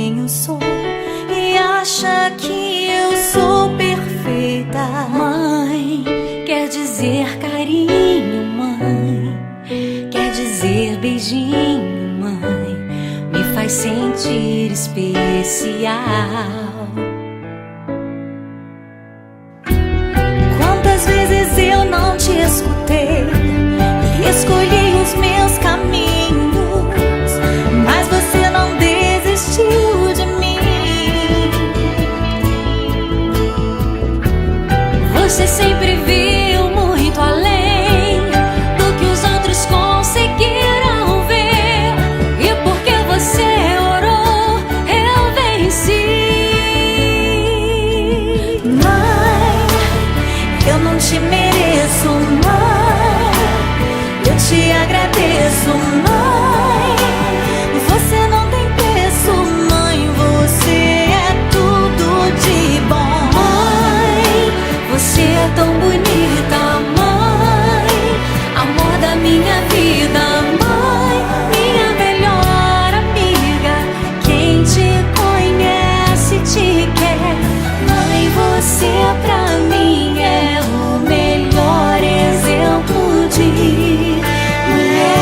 quem eu sou e acha que eu sou perfeita. Mãe, quer dizer carinho, mãe, quer dizer beijinho, mãe, me faz sentir especial. Quantas vezes eu não te escutei e escolhi os meus caminhos, mas você não desistiu de mim. Você sempre viu muito além do que os outros conseguiram ver, e porque você orou, eu venci. Mãe, eu não te mereço, mãe, eu te agradeço, mãe. Você não tem preço, mãe, você é tudo de bom. Mãe, você é tão bonita, mãe, amor da minha vida, mãe, minha melhor amiga. Quem te conhece te quer, mãe, você pra mim é o melhor exemplo de mulher.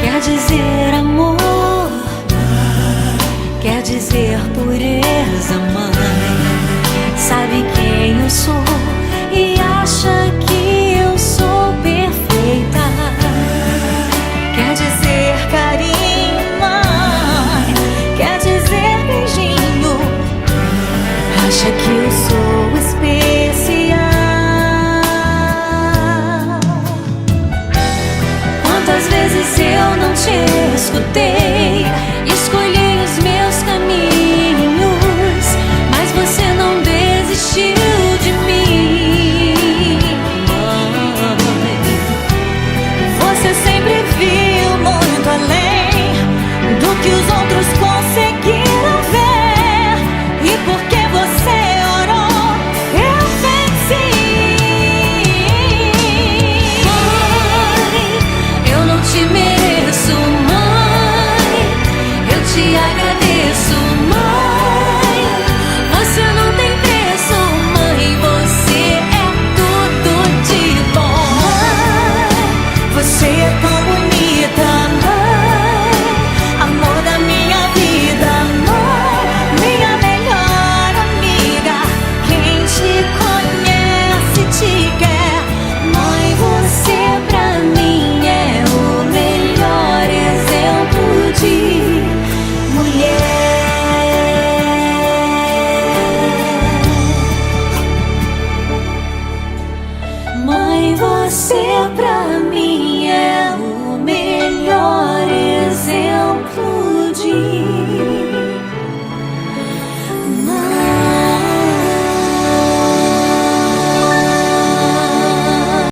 Quer dizer amor, quer dizer pureza, mãe, sabe quem eu sou e acha que eu sou perfeita. Quer dizer carinho, mãe, quer dizer beijinho, acha que eu sou especial. Quantas vezes eu não te escutei